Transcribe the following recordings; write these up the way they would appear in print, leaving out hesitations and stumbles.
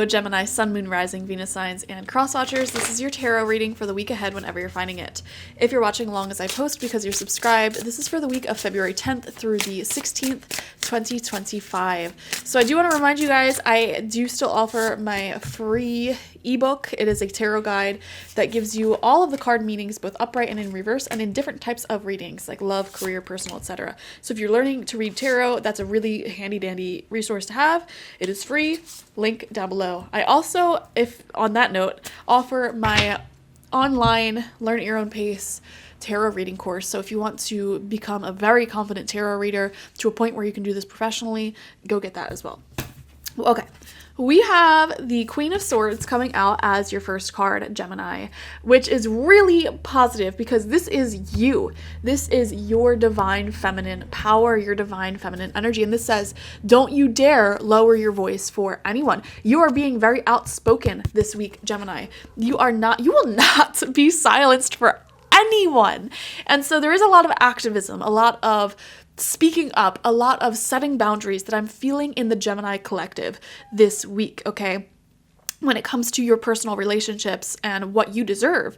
Gemini, Sun, Moon, Rising, Venus signs, and cross watchers. This is your tarot reading for the week ahead whenever you're finding it. If you're watching along as I post because you're subscribed, this is for the week of February 10th through the 16th, 2025. So I do want to remind you guys, I do still offer my free ebook. It is a tarot guide that gives you all of the card meanings, both upright and in reverse, and in different types of readings, like love, career, personal, etc. So if you're learning to read tarot, that's a really handy dandy resource to have. It is free. Link down below. I also, if on that note, offer my online learn at your own pace tarot reading course. So if you want to become a very confident tarot reader to a point where you can do this professionally, go get that as well. Okay. We have the Queen of Swords coming out as your first card, Gemini, which is really positive because this is you. This is your divine feminine power, your divine feminine energy. And this says, don't you dare lower your voice for anyone. You are being very outspoken this week, Gemini. You will not be silenced for anyone. And so there is a lot of activism, a lot of speaking up, a lot of setting boundaries that I'm feeling in the Gemini collective this week, okay? When it comes to your personal relationships and what you deserve,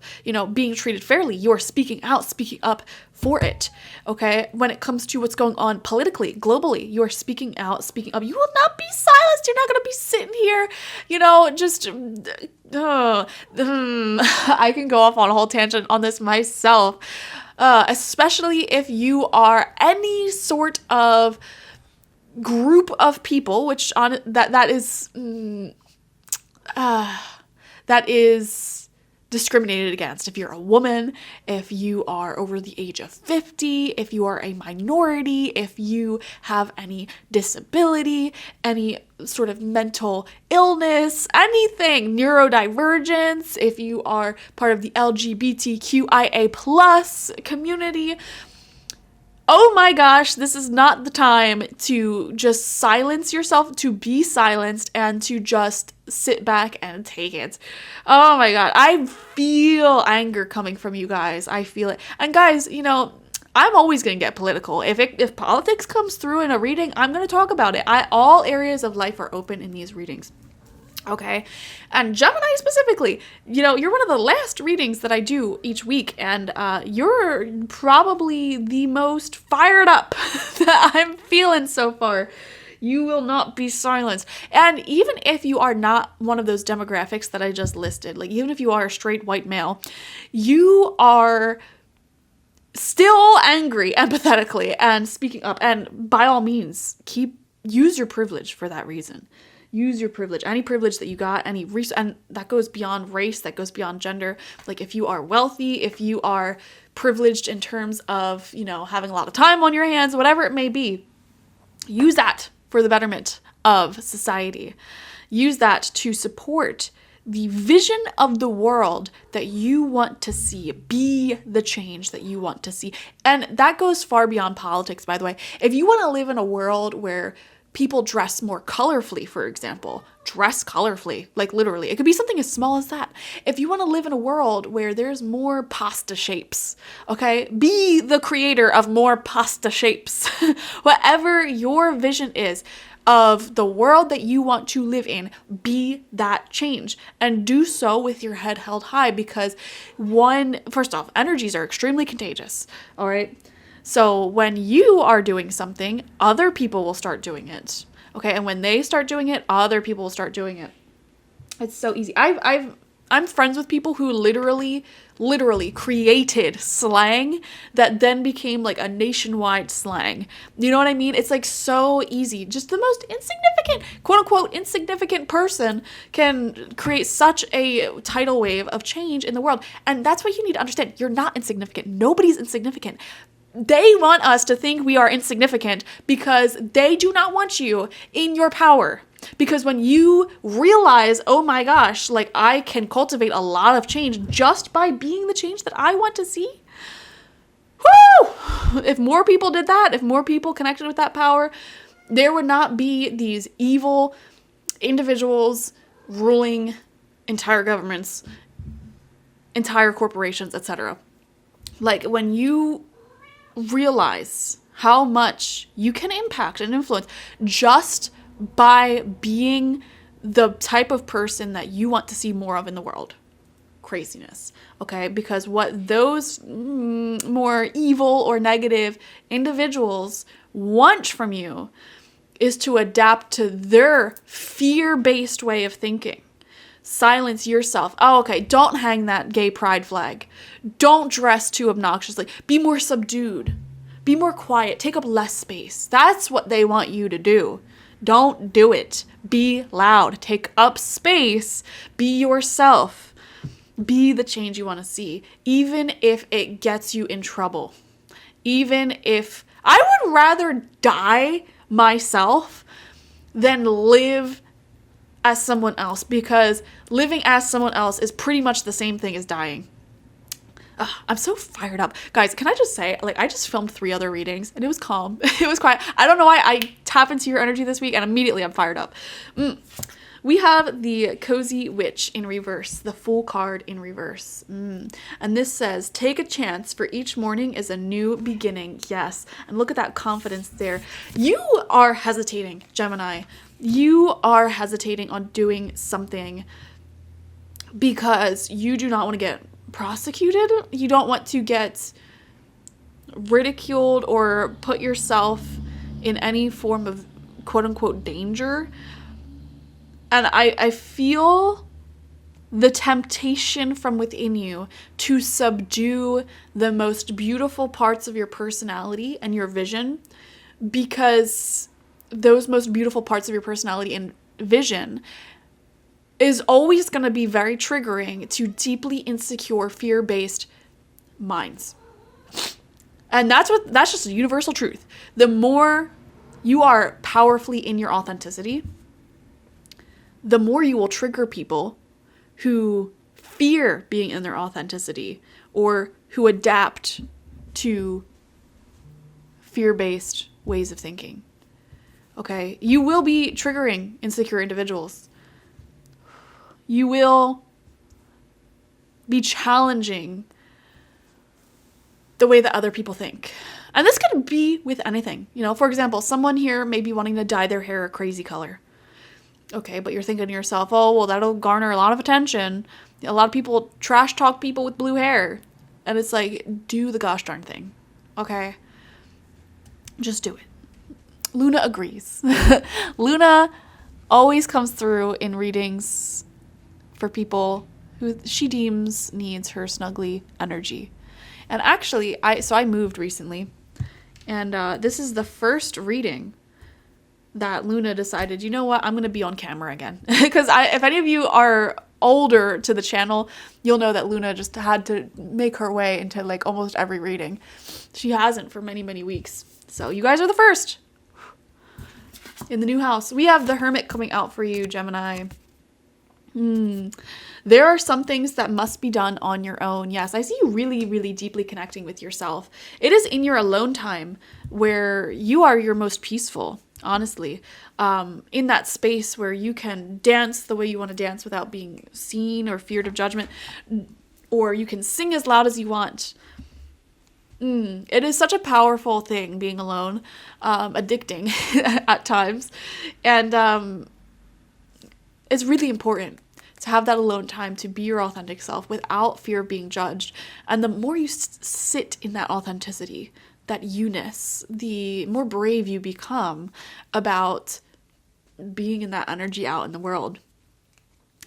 being treated fairly, you're speaking out, speaking up for it, okay? When it comes to what's going on politically, globally, you're speaking out, speaking up. You will not be silenced. You're not going to be sitting here, I can go off on a whole tangent on this myself. Especially if you are any sort of group of people, which that is discriminated against. If you're a woman, if you are over the age of 50, if you are a minority, if you have any disability, any sort of mental illness, anything, neurodivergence, if you are part of the LGBTQIA plus community, oh my gosh, this is not the time to just silence yourself, to be silenced, and to just sit back and take it. Oh my god, I feel anger coming from you guys. I feel it. And guys, I'm always going to get political. If politics comes through in a reading, I'm going to talk about it. All areas of life are open in these readings. Okay. And Gemini specifically, you're one of the last readings that I do each week, and you're probably the most fired up that I'm feeling so far. You will not be silenced. And even if you are not one of those demographics that I just listed, like even if you are a straight white male, you are still angry empathetically and speaking up. And by all means, use your privilege for that reason. Use your privilege, any privilege that you got, and that goes beyond race, that goes beyond gender. Like if you are wealthy, if you are privileged in terms of, having a lot of time on your hands, whatever it may be, use that for the betterment of society. Use that to support the vision of the world that you want to see. Be the change that you want to see. And that goes far beyond politics, by the way. If you want to live in a world where people dress more colorfully, for example, dress colorfully, like literally. It could be something as small as that. If you want to live in a world where there's more pasta shapes, okay, be the creator of more pasta shapes. Whatever your vision is of the world that you want to live in, be that change, and do so with your head held high, because first off, energies are extremely contagious, all right? So when you are doing something, other people will start doing it. Okay, and when they start doing it, other people will start doing it. It's so easy. I'm friends with people who literally created slang that then became like a nationwide slang. You know what I mean? It's like so easy. Just the most insignificant, quote unquote, insignificant person can create such a tidal wave of change in the world. And that's what you need to understand. You're not insignificant. Nobody's insignificant. They want us to think we are insignificant because they do not want you in your power. Because when you realize, oh my gosh, like I can cultivate a lot of change just by being the change that I want to see. Woo! If more people did that, if more people connected with that power, there would not be these evil individuals ruling entire governments, entire corporations, etc. Like when you realize how much you can impact and influence just by being the type of person that you want to see more of in the world. Craziness, okay? Because what those more evil or negative individuals want from you is to adapt to their fear-based way of thinking. Silence yourself. Oh, okay, don't hang that gay pride flag. Don't dress too obnoxiously. Be more subdued. Be more quiet. Take up less space. That's what they want you to do. Don't do it. Be loud. Take up space. Be yourself. Be the change you want to see, even if it gets you in trouble. Even if I would rather die myself than live as someone else, because living as someone else is pretty much the same thing as dying. I'm so fired up. Guys, can I just say, like, I just filmed 3 other readings and it was calm. It was quiet. I don't know why I tap into your energy this week and immediately I'm fired up. We have the Cozy Witch in reverse, the Fool card in reverse. And this says, take a chance, for each morning is a new beginning. Yes. And look at that confidence there. You are hesitating, Gemini. You are hesitating on doing something because you do not want to get prosecuted. You don't want to get ridiculed or put yourself in any form of quote unquote danger. And I feel the temptation from within you to subdue the most beautiful parts of your personality and your vision, because those most beautiful parts of your personality and vision is always going to be very triggering to deeply insecure, fear-based minds. And that's just a universal truth. The more you are powerfully in your authenticity, the more you will trigger people who fear being in their authenticity or who adapt to fear-based ways of thinking. Okay? You will be triggering insecure individuals. You will be challenging the way that other people think. And this could be with anything. You know, for example, someone here may be wanting to dye their hair a crazy color. Okay, but you're thinking to yourself, oh, well, that'll garner a lot of attention. A lot of people trash talk people with blue hair. And it's like, do the gosh darn thing. Okay? Just do it. Luna agrees. Luna always comes through in readings for people who she deems needs her snuggly energy. And actually, I moved recently. And this is the first reading that Luna decided, you know what, I'm going to be on camera again. Because if any of you are older to the channel, you'll know that Luna just had to make her way into like almost every reading. She hasn't for many, many weeks. So you guys are the first in the new house. We have the Hermit coming out for you, Gemini. There are some things that must be done on your own. Yes, I see you really, really deeply connecting with yourself. It is in your alone time where you are your most peaceful. Honestly, in that space where you can dance the way you want to dance without being seen or feared of judgment, or you can sing as loud as you want. It is such a powerful thing, being alone, addicting at times, and it's really important to have that alone time to be your authentic self without fear of being judged. And the more you sit in that authenticity, that you-ness, the more brave you become about being in that energy out in the world.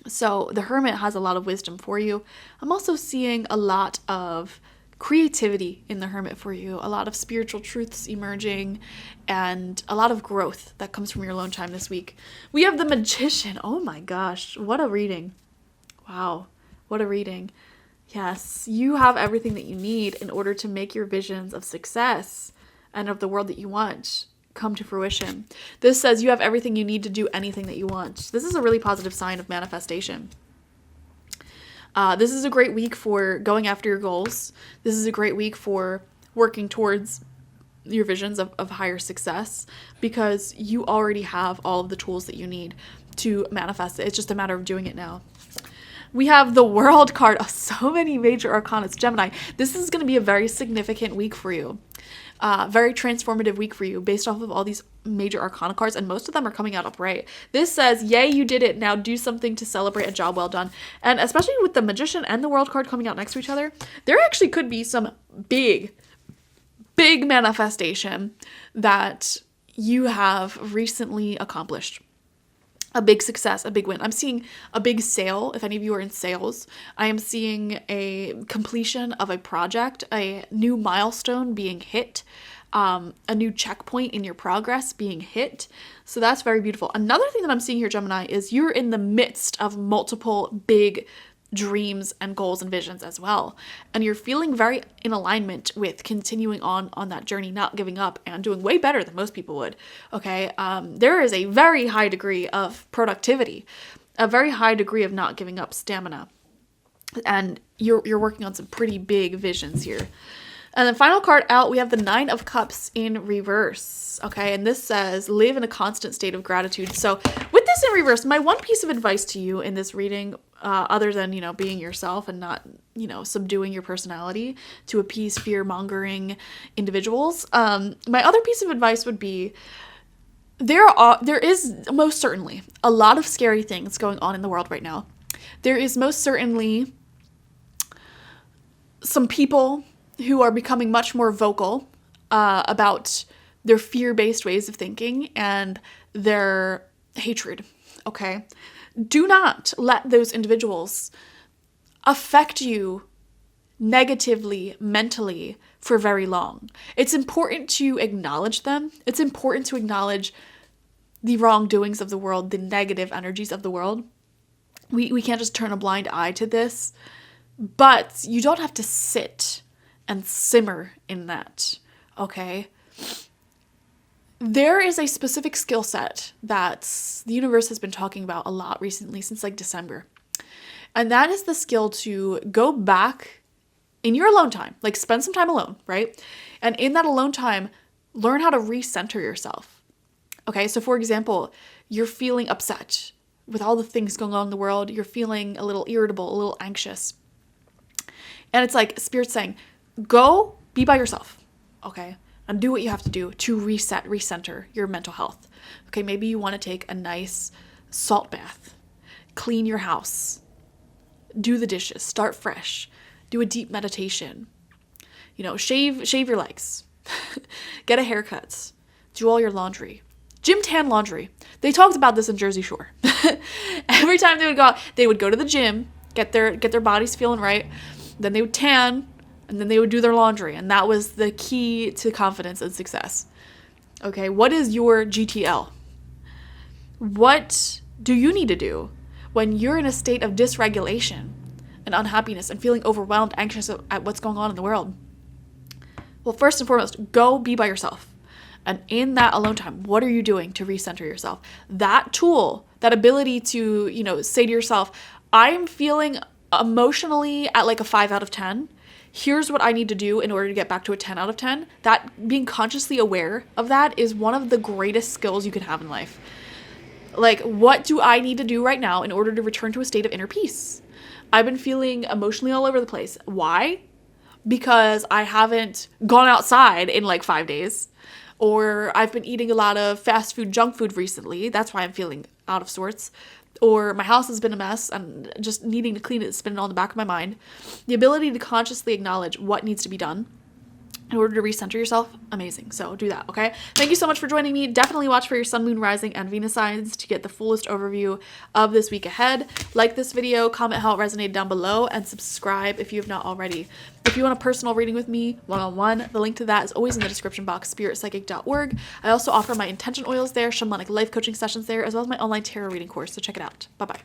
So the Hermit has a lot of wisdom for you. I'm also seeing a lot of creativity in the Hermit for you, a lot of spiritual truths emerging, and a lot of growth that comes from your alone time this week. We have the Magician. Oh my gosh, what a reading. Wow, what a reading. Yes, you have everything that you need in order to make your visions of success and of the world that you want come to fruition. This says you have everything you need to do anything that you want. This is a really positive sign of manifestation. This is a great week for going after your goals. This is a great week for working towards your visions of higher success, because you already have all of the tools that you need to manifest it. It's just a matter of doing it now. We have the World card. Oh, so many major arcana. Gemini, this is going to be a very significant week for you. Very transformative week for you based off of all these major arcana cards, and most of them are coming out upright. This says, yay, you did it. Now do something to celebrate a job well done. And especially with the Magician and the World card coming out next to each other, there actually could be some big manifestation that you have recently accomplished. A big success, a big win. I'm seeing a big sale. If any of you are in sales, I am seeing a completion of a project, a new milestone being hit, a new checkpoint in your progress being hit. So that's very beautiful. Another thing that I'm seeing here, Gemini, is you're in the midst of multiple big dreams and goals and visions as well. And you're feeling very in alignment with continuing on that journey, not giving up, and doing way better than most people would. Okay. There is a very high degree of productivity, a very high degree of not giving up stamina. And you're working on some pretty big visions here. And then final card out, we have the 9 of Cups in reverse. Okay, and this says, live in a constant state of gratitude. So with this in reverse, my one piece of advice to you in this reading, other than, being yourself and not, subduing your personality to appease fear-mongering individuals, my other piece of advice would be, there is most certainly a lot of scary things going on in the world right now. There is most certainly some people who are becoming much more vocal about their fear-based ways of thinking and their hatred, okay? Do not let those individuals affect you negatively, mentally, for very long. It's important to acknowledge them. It's important to acknowledge the wrongdoings of the world, the negative energies of the world. We can't just turn a blind eye to this, but you don't have to sit and simmer in that, okay? There is a specific skill set that the universe has been talking about a lot recently, since like December. And that is the skill to go back in your alone time, like spend some time alone, right? And in that alone time, learn how to recenter yourself. Okay, so for example, you're feeling upset with all the things going on in the world. You're feeling a little irritable, a little anxious. And it's like Spirit's saying, go be by yourself, okay? And do what you have to do to reset, recenter your mental health. Okay, maybe you want to take a nice salt bath, clean your house, do the dishes, start fresh, do a deep meditation, shave your legs, get a haircut, do all your laundry, gym tan laundry. They talked about this in Jersey Shore. Every time they would go to the gym, get their bodies feeling right, then they would tan, and then they would do their laundry. And that was the key to confidence and success. Okay, what is your GTL? What do you need to do when you're in a state of dysregulation and unhappiness and feeling overwhelmed, anxious at what's going on in the world? Well, first and foremost, go be by yourself. And in that alone time, what are you doing to recenter yourself? That tool, that ability to, say to yourself, I'm feeling emotionally at like a 5 out of 10. Here's what I need to do in order to get back to a 10 out of 10. That being consciously aware of that is one of the greatest skills you can have in life. Like, what do I need to do right now in order to return to a state of inner peace? I've been feeling emotionally all over the place. Why? Because I haven't gone outside in like 5 days. Or I've been eating a lot of fast food, junk food recently. That's why I'm feeling out of sorts. Or my house has been a mess and just needing to clean it is spinning on the back of my mind. The ability to consciously acknowledge what needs to be done in order to recenter yourself, amazing. So do that, okay? Thank you so much for joining me. Definitely watch for your sun, moon, rising, and Venus signs to get the fullest overview of this week ahead. Like this video, comment how it resonated down below, and subscribe if you have not already. If you want a personal reading with me, one-on-one, the link to that is always in the description box, spiritpsychic.org. I also offer my intention oils there, shamanic life coaching sessions there, as well as my online tarot reading course, so check it out. Bye-bye.